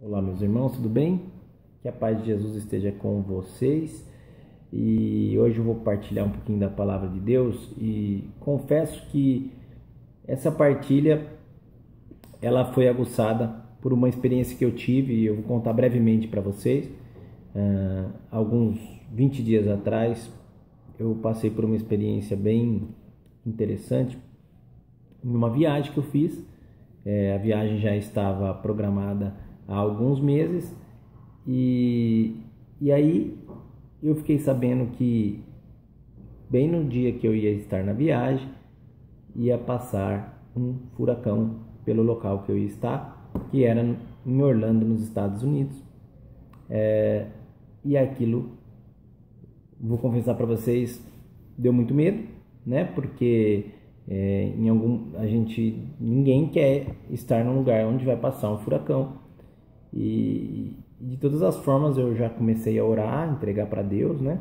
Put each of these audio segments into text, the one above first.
Olá, meus irmãos, tudo bem? Que a paz de Jesus esteja com vocês. E hoje eu vou partilhar um pouquinho da palavra de Deus e confesso que essa partilha ela foi aguçada por uma experiência que eu tive e eu vou contar brevemente para vocês. Alguns 20 dias atrás eu passei por uma experiência bem interessante em uma viagem que eu fiz. A viagem já estava programada há alguns meses e aí eu fiquei sabendo que bem no dia que eu ia estar na viagem ia passar um furacão pelo local que eu ia estar, que era em Orlando, nos Estados Unidos. E aquilo, vou confessar para vocês, deu muito medo, né? Porque ninguém quer estar num lugar onde vai passar um furacão. E de todas as formas eu já comecei a orar, entregar para Deus, né?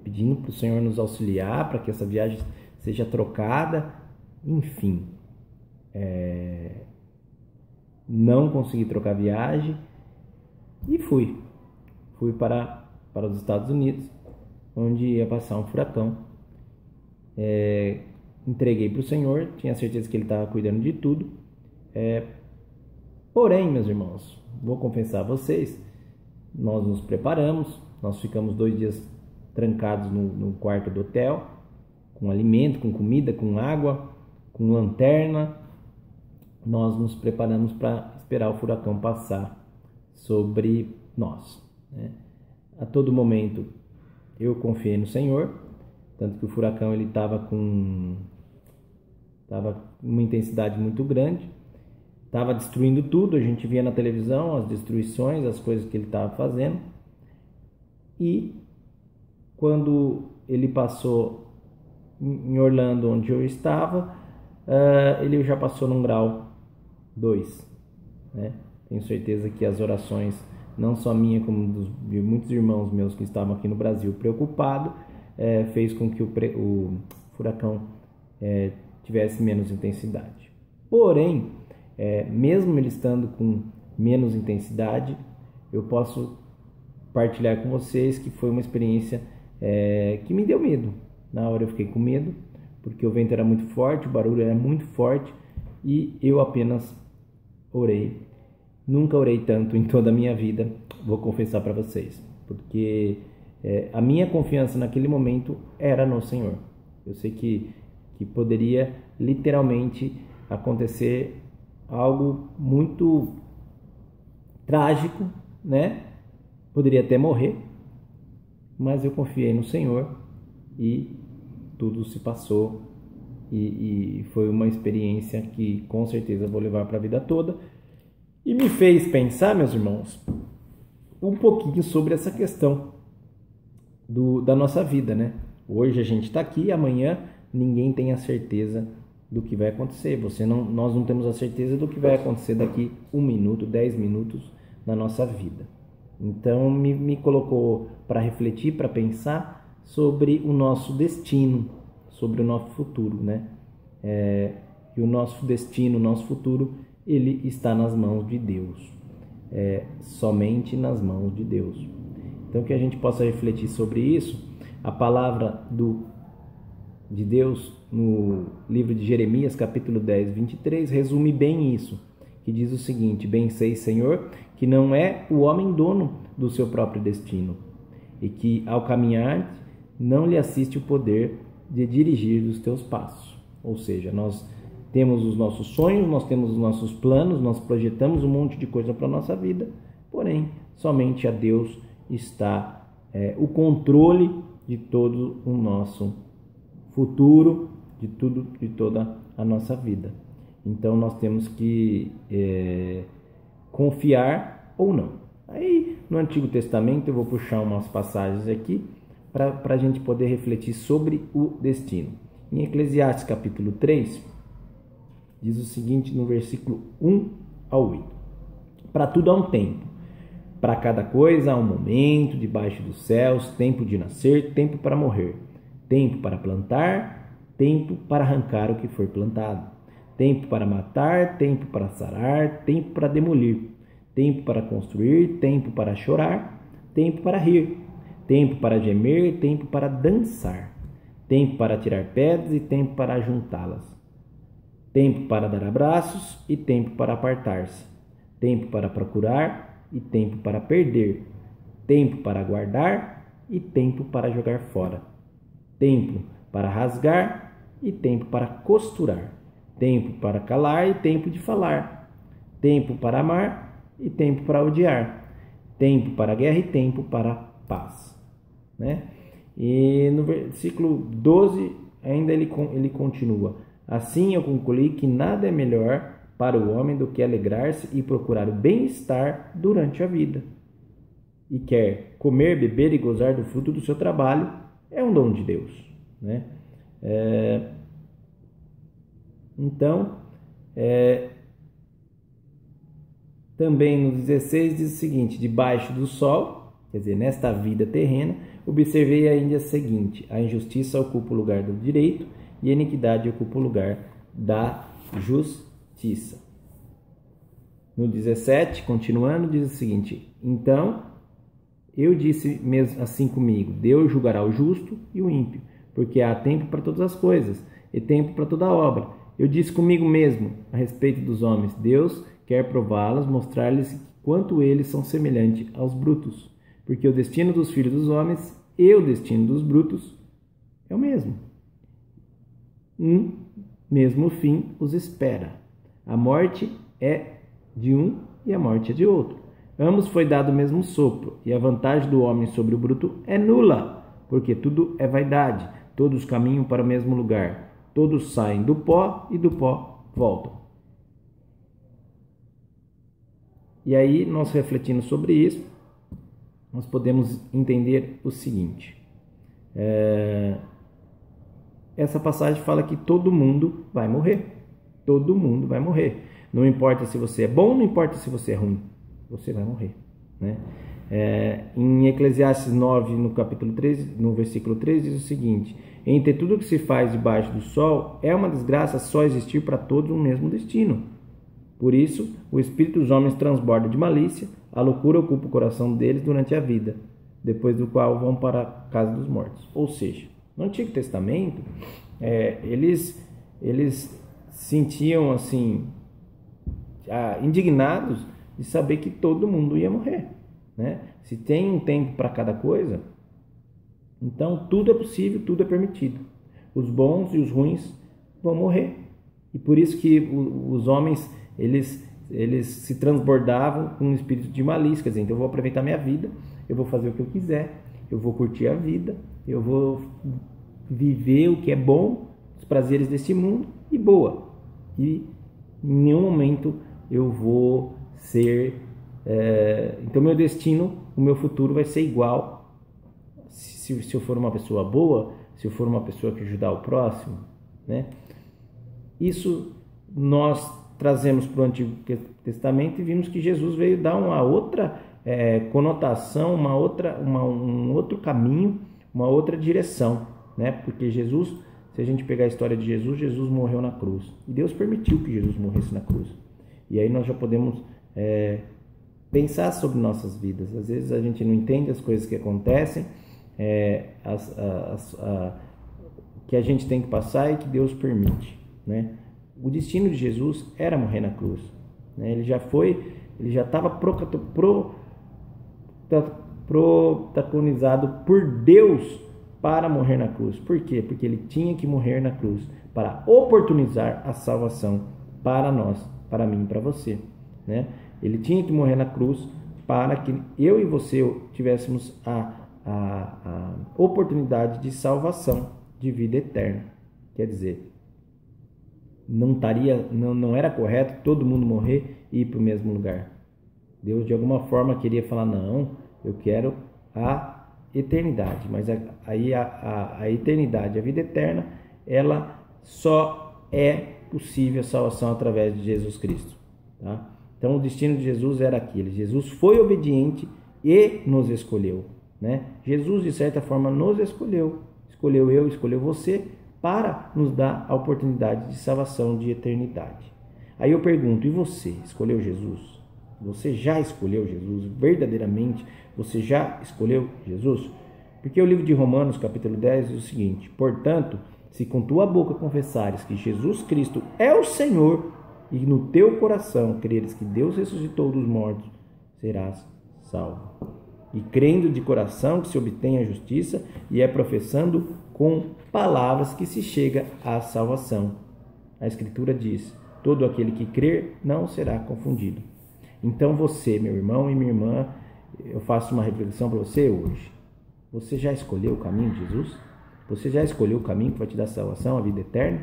Pedindo para o Senhor nos auxiliar para que essa viagem seja trocada. Enfim, não consegui trocar a viagem e fui para os Estados Unidos, onde ia passar um furacão. Entreguei para o Senhor, tinha certeza que Ele estava cuidando de tudo. Porém, meus irmãos, vou confessar a vocês, nós nos preparamos, nós ficamos 2 dias trancados no quarto do hotel, com alimento, com comida, com água, com lanterna. Nós nos preparamos para esperar o furacão passar sobre nós, né? A todo momento eu confiei no Senhor, tanto que o furacão ele estava uma intensidade muito grande. Estava destruindo tudo, a gente via na televisão as destruições, as coisas que ele estava fazendo. E quando ele passou em Orlando, onde eu estava, ele já passou num grau 2, né? Tenho certeza que as orações, não só minha, como de muitos irmãos meus que estavam aqui no Brasil preocupados, fez com que o furacão tivesse menos intensidade. Porém, mesmo ele estando com menos intensidade, eu posso partilhar com vocês que foi uma experiência que me deu medo. Na hora eu fiquei com medo, porque o vento era muito forte, o barulho era muito forte e eu apenas orei. Nunca orei tanto em toda a minha vida, vou confessar para vocês, porque a minha confiança naquele momento era no Senhor. Eu sei que poderia literalmente acontecer algo muito trágico, né? Poderia até morrer, mas eu confiei no Senhor e tudo se passou e foi uma experiência que com certeza vou levar para a vida toda e me fez pensar, meus irmãos, um pouquinho sobre essa questão da nossa vida, né? Hoje a gente está aqui, amanhã ninguém tem a certeza do que vai acontecer. Nós não temos a certeza do que vai acontecer daqui 1 minuto, 10 minutos na nossa vida. Então me colocou para refletir, para pensar sobre o nosso destino, sobre o nosso futuro, né? E o nosso destino, o nosso futuro, ele está nas mãos de Deus, somente nas mãos de Deus. Então que a gente possa refletir sobre isso. A palavra de Deus no livro de Jeremias, capítulo 10, 23, resume bem isso, que diz o seguinte: bem sei, Senhor, que não é o homem dono do seu próprio destino, e que ao caminhar não lhe assiste o poder de dirigir os teus passos. Ou seja, nós temos os nossos sonhos, nós temos os nossos planos, nós projetamos um monte de coisa para a nossa vida, porém, somente a Deus está o controle de todo o nosso futuro, de toda a nossa vida. Então nós temos que confiar ou não. Aí no Antigo Testamento eu vou puxar umas passagens aqui para a gente poder refletir sobre o destino. Em Eclesiastes capítulo 3 diz o seguinte no versículo 1 ao 8: para tudo há um tempo, para cada coisa há um momento debaixo dos céus, tempo de nascer, tempo para morrer, tempo para plantar, tempo para arrancar o que foi plantado, tempo para matar, tempo para sarar, tempo para demolir, tempo para construir, tempo para chorar, tempo para rir, tempo para gemer, tempo para dançar, tempo para tirar pedras e tempo para juntá-las, tempo para dar abraços e tempo para apartar-se, tempo para procurar e tempo para perder, tempo para guardar e tempo para jogar fora, tempo para rasgar e tempo para costurar, tempo para calar e tempo de falar, tempo para amar e tempo para odiar, tempo para guerra e tempo para paz. Né? E no versículo 12 ainda ele continua: assim eu concluí que nada é melhor para o homem do que alegrar-se e procurar o bem-estar durante a vida. E quer comer, beber e gozar do fruto do seu trabalho, é um dom de Deus. Né? Também no 16 diz o seguinte: debaixo do sol, quer dizer, nesta vida terrena, observei ainda a seguinte: a injustiça ocupa o lugar do direito e a iniquidade ocupa o lugar da justiça. No 17, continuando, diz o seguinte: então eu disse mesmo assim comigo: Deus julgará o justo e o ímpio, porque há tempo para todas as coisas e tempo para toda obra. Eu disse comigo mesmo a respeito dos homens: Deus quer prová-los, mostrar-lhes quanto eles são semelhantes aos brutos, porque o destino dos filhos dos homens e o destino dos brutos é o mesmo. Um mesmo fim os espera. A morte é de um e a morte é de outro. Ambos foi dado o mesmo sopro, e a vantagem do homem sobre o bruto é nula, porque tudo é vaidade, todos caminham para o mesmo lugar, todos saem do pó e do pó voltam. E aí, nós refletindo sobre isso, nós podemos entender o seguinte: essa passagem fala que todo mundo vai morrer. Todo mundo vai morrer. Não importa se você é bom, não importa se você é ruim, você vai morrer. Né? Em Eclesiastes 9, no capítulo 3, no versículo 3, diz o seguinte: entre tudo que se faz debaixo do sol, é uma desgraça só existir para todos um mesmo destino. Por isso, o espírito dos homens transborda de malícia, a loucura ocupa o coração deles durante a vida, depois do qual vão para a casa dos mortos. Ou seja, no Antigo Testamento, eles sentiam assim indignados de saber que todo mundo ia morrer. Né? Se tem um tempo para cada coisa, então tudo é possível, tudo é permitido. Os bons e os ruins vão morrer. E por isso que os homens eles se transbordavam com um espírito de malícia, quer dizer, então eu vou aproveitar minha vida, eu vou fazer o que eu quiser, eu vou curtir a vida, eu vou viver o que é bom, os prazeres deste mundo e boa. E em nenhum momento eu vou ser... então meu destino, o meu futuro vai ser igual se eu for uma pessoa boa, se eu for uma pessoa que ajudar o próximo. Né? Isso nós trazemos para o Antigo Testamento e vimos que Jesus veio dar uma outra conotação, um outro caminho, uma outra direção, né? Porque Jesus, se a gente pegar a história de Jesus, Jesus morreu na cruz e Deus permitiu que Jesus morresse na cruz. E aí nós já podemos pensar sobre nossas vidas. Às vezes a gente não entende as coisas que acontecem, que a gente tem que passar e que Deus permite, né? O destino de Jesus era morrer na cruz. Né? Ele já estava protagonizado por Deus para morrer na cruz. Por quê? Porque ele tinha que morrer na cruz para oportunizar a salvação para nós, para mim e para você. Né? Ele tinha que morrer na cruz para que eu e você tivéssemos a oportunidade de salvação, de vida eterna. Quer dizer, não era correto todo mundo morrer e ir para o mesmo lugar. Deus de alguma forma queria falar: não, eu quero a eternidade. Mas aí a eternidade, a vida eterna, ela só é possível a salvação através de Jesus Cristo. Tá? Então o destino de Jesus era aquele: Jesus foi obediente e nos escolheu. Né? Jesus de certa forma nos escolheu eu, escolheu você, para nos dar a oportunidade de salvação, de eternidade. Aí eu pergunto: e você escolheu Jesus? Você já escolheu Jesus? Verdadeiramente, você já escolheu Jesus? Porque o livro de Romanos, capítulo 10, diz o seguinte: portanto, se com tua boca confessares que Jesus Cristo é o Senhor e no teu coração creres que Deus ressuscitou dos mortos, serás salvo. E crendo de coração que se obtém a justiça, e é professando com palavras que se chega à salvação. A Escritura diz: todo aquele que crer não será confundido. Então você, meu irmão e minha irmã, eu faço uma reflexão para você hoje. Você já escolheu o caminho de Jesus? Você já escolheu o caminho que vai te dar salvação, a vida eterna?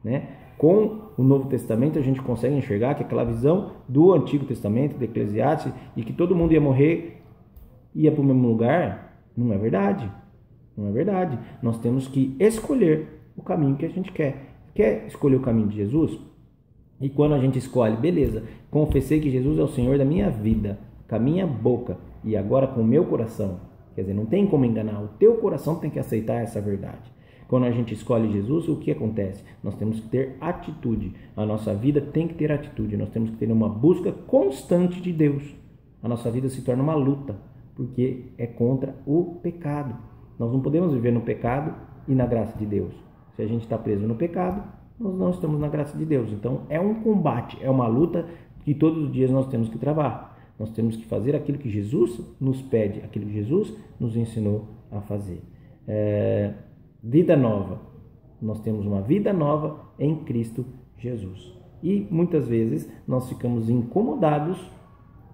Né? Com o Novo Testamento a gente consegue enxergar que aquela visão do Antigo Testamento, de Eclesiastes, e que todo mundo ia morrer, ia para o mesmo lugar, não é verdade. Não é verdade. Nós temos que escolher o caminho que a gente quer. Quer escolher o caminho de Jesus? E quando a gente escolhe, beleza, confessei que Jesus é o Senhor da minha vida, com a minha boca e agora com o meu coração. Quer dizer, não tem como enganar, o teu coração tem que aceitar essa verdade. Quando a gente escolhe Jesus, o que acontece? Nós temos que ter atitude, a nossa vida tem que ter atitude, nós temos que ter uma busca constante de Deus. A nossa vida se torna uma luta, porque é contra o pecado. Nós não podemos viver no pecado e na graça de Deus. Se a gente está preso no pecado, nós não estamos na graça de Deus. Então é um combate, é uma luta que todos os dias nós temos que travar. Nós temos que fazer aquilo que Jesus nos pede, aquilo que Jesus nos ensinou a fazer. Vida nova. Nós temos uma vida nova em Cristo Jesus. E muitas vezes nós ficamos incomodados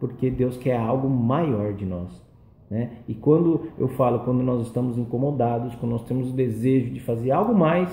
porque Deus quer algo maior de nós. Né? E quando eu falo, quando nós estamos incomodados, quando nós temos o desejo de fazer algo mais,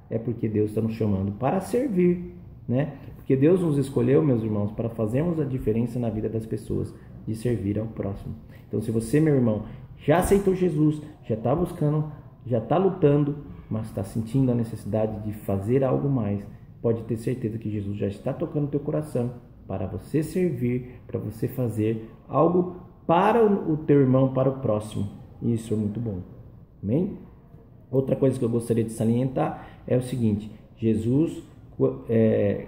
é porque Deus está nos chamando para servir, né? Porque Deus nos escolheu, meus irmãos, para fazermos a diferença na vida das pessoas, de servir ao próximo. Então, se você, meu irmão, já aceitou Jesus, já está buscando, já está lutando, mas está sentindo a necessidade de fazer algo mais, pode ter certeza que Jesus já está tocando o teu coração para você servir, para você fazer algo para o teu irmão, para o próximo. E isso é muito bom. Amém? Outra coisa que eu gostaria de salientar é o seguinte: Jesus,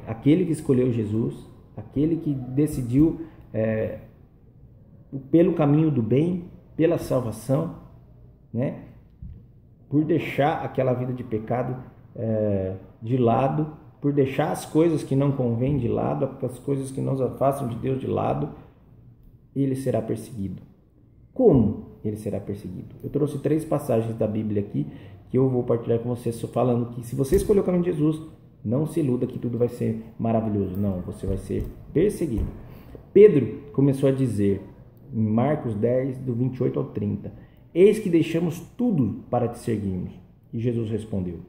aquele que escolheu Jesus, aquele que decidiu pelo caminho do bem, pela salvação, né? Por deixar aquela vida de pecado de lado, por deixar as coisas que não convêm de lado, as coisas que nos afastam de Deus de lado, ele será perseguido. Como ele será perseguido? Eu trouxe 3 passagens da Bíblia aqui que eu vou partilhar com vocês, falando que se você escolher o caminho de Jesus, não se iluda que tudo vai ser maravilhoso. Não, você vai ser perseguido. Pedro começou a dizer, em Marcos 10, do 28 ao 30, eis que deixamos tudo para te seguirmos. E Jesus respondeu,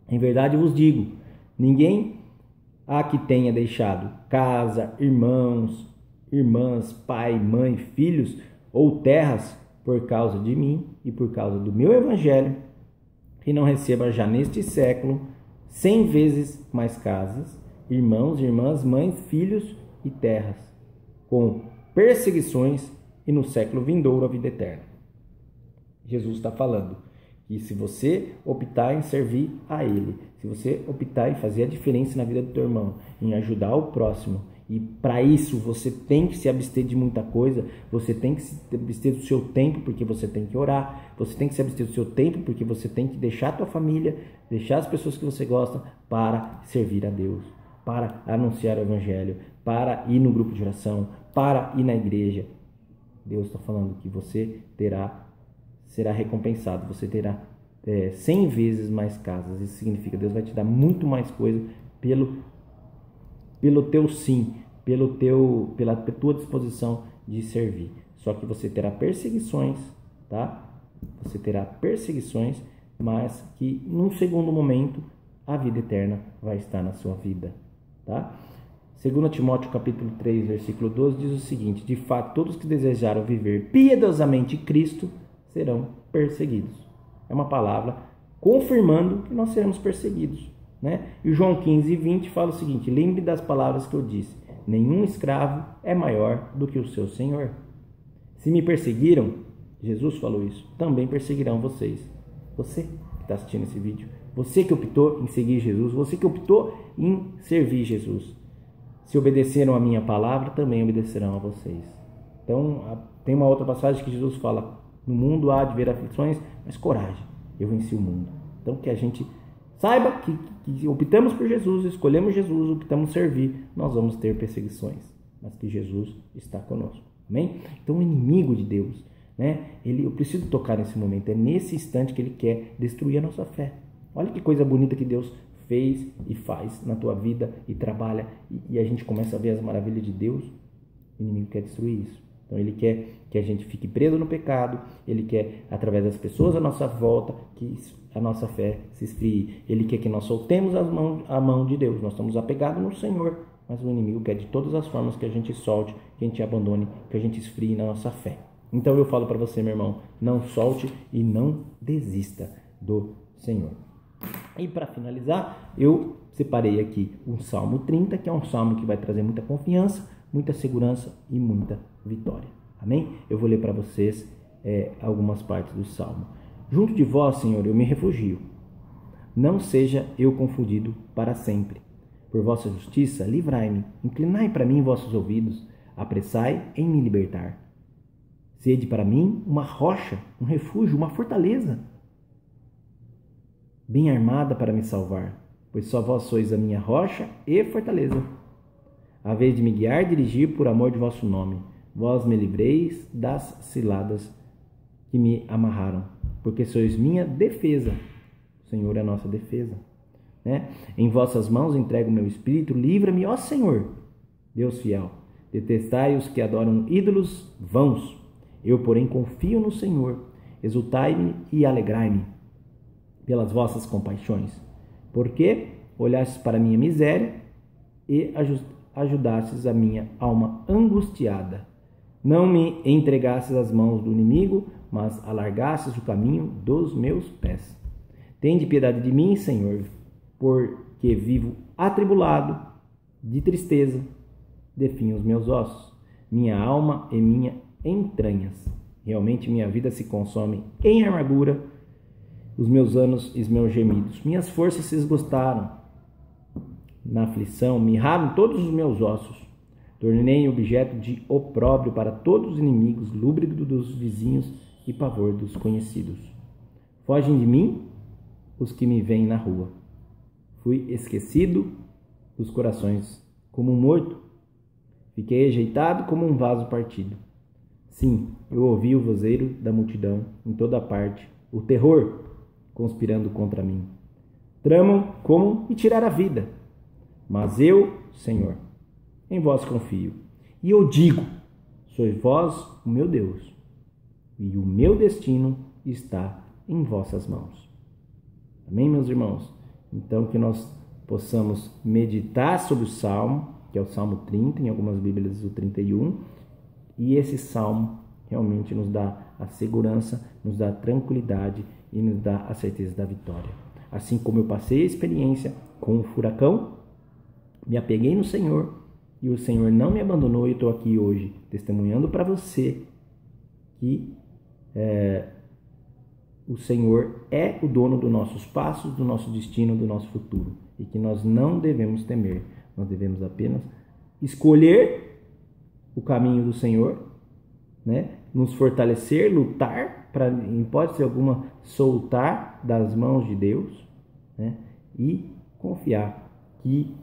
em verdade vos digo, ninguém há que tenha deixado casa, irmãos, irmãs, pai, mãe, filhos ou terras por causa de mim e por causa do meu evangelho, que não receba já neste século 100 vezes mais casas, irmãos, irmãs, mães, filhos e terras, com perseguições e no século vindouro a vida eterna. Jesus está falando que se você optar em servir a Ele, se você optar em fazer a diferença na vida do teu irmão, em ajudar o próximo, e para isso você tem que se abster de muita coisa, você tem que se abster do seu tempo porque você tem que orar, você tem que se abster do seu tempo porque você tem que deixar a tua família, deixar as pessoas que você gosta para servir a Deus, para anunciar o Evangelho, para ir no grupo de oração, para ir na igreja. Deus está falando que você será recompensado, você terá 100 vezes mais casas. Isso significa que Deus vai te dar muito mais coisa pelo teu sim, pela tua disposição de servir. Só que você terá perseguições, tá? Você terá perseguições, mas que num segundo momento a vida eterna vai estar na sua vida, tá? 2 Timóteo capítulo 3, versículo 12 diz o seguinte: de fato, todos que desejaram viver piedosamente Cristo serão perseguidos. É uma palavra confirmando que nós seremos perseguidos, né? E João 15, 20 fala o seguinte: lembre das palavras que eu disse, nenhum escravo é maior do que o seu senhor. Se me perseguiram, Jesus falou isso, também perseguirão vocês. Você que está assistindo esse vídeo, você que optou em seguir Jesus, você que optou em servir Jesus, Se obedeceram a minha palavra, também obedecerão a vocês. Então, tem uma outra passagem que Jesus fala: no mundo há de haver aflições, mas coragem, eu venci o mundo. Então, que a gente saiba que optamos por Jesus, escolhemos Jesus, optamos servir, nós vamos ter perseguições, mas que Jesus está conosco. Amém? Então, o inimigo de Deus, né? Eu preciso tocar nesse momento, é nesse instante que ele quer destruir a nossa fé. Olha que coisa bonita que Deus fez e faz na tua vida e trabalha, e a gente começa a ver as maravilhas de Deus. O inimigo quer destruir isso. Então ele quer que a gente fique preso no pecado, ele quer, através das pessoas à nossa volta, que a nossa fé se esfrie. Ele quer que nós soltemos a mão de Deus. Nós estamos apegados no Senhor, mas o inimigo quer de todas as formas que a gente solte, que a gente abandone, que a gente esfrie na nossa fé. Então eu falo para você, meu irmão, não solte e não desista do Senhor. E para finalizar, eu separei aqui um Salmo 30, que é um salmo que vai trazer muita confiança, muita segurança e muita vitória. Amém? Eu vou ler para vocês algumas partes do salmo. Junto de vós, Senhor, eu me refugio. Não seja eu confundido para sempre. Por vossa justiça, livrai-me. Inclinai para mim vossos ouvidos. Apressai em me libertar. Sede para mim uma rocha, um refúgio, uma fortaleza, bem armada para me salvar, pois só vós sois a minha rocha e fortaleza. A vez de me guiar, dirigir por amor de vosso nome. Vós me livreis das ciladas que me amarraram, porque sois minha defesa. O Senhor é a nossa defesa, né? Em vossas mãos entrego o meu espírito, livra-me, ó Senhor, Deus fiel. Detestai os que adoram ídolos vãos. Eu, porém, confio no Senhor. Exultai-me e alegrai-me pelas vossas compaixões, porque olhastes para a minha miséria e ajudastes a minha alma angustiada. Não me entregastes às mãos do inimigo, mas alargastes o caminho dos meus pés. Tende piedade de mim, Senhor, porque vivo atribulado, de tristeza, definho os meus ossos, minha alma e minha entranhas. Realmente minha vida se consome em amargura, os meus anos e os meus gemidos. Minhas forças se esgotaram na aflição, mirraram todos os meus ossos. Tornei objeto de opróbrio para todos os inimigos, lúbrico dos vizinhos e pavor dos conhecidos. Fogem de mim os que me veem na rua. Fui esquecido dos corações como um morto. Fiquei rejeitado como um vaso partido. Sim, eu ouvi o vozeiro da multidão em toda parte, o terror conspirando contra mim. Tramam como me tirar a vida. Mas eu, Senhor, em vós confio. E eu digo, sois vós o meu Deus, e o meu destino está em vossas mãos. Amém, meus irmãos? Então, que nós possamos meditar sobre o Salmo, que é o Salmo 30, em algumas Bíblias o 31, e esse Salmo realmente nos dá a segurança, nos dá a tranquilidade e nos dá a certeza da vitória. Assim como eu passei a experiência com o furacão, me apeguei no Senhor e o Senhor não me abandonou, e estou aqui hoje testemunhando para você que o Senhor é o dono dos nossos passos, do nosso destino, do nosso futuro, e que nós não devemos temer, nós devemos apenas escolher o caminho do Senhor, né? Nos fortalecer, lutar, para, em hipótese alguma, soltar das mãos de Deus, né? E confiar que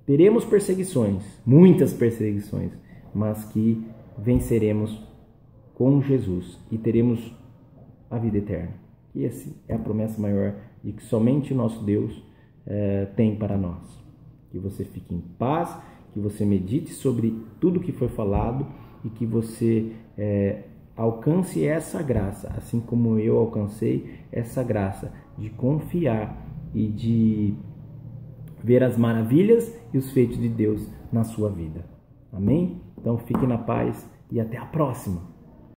teremos perseguições, muitas perseguições, mas que venceremos com Jesus e teremos a vida eterna. E essa é a promessa maior de que somente o nosso Deus tem para nós. Que você fique em paz, que você medite sobre tudo que foi falado e que você alcance essa graça, assim como eu alcancei essa graça de confiar e de ver as maravilhas e os feitos de Deus na sua vida. Amém? Então fique na paz e até a próxima.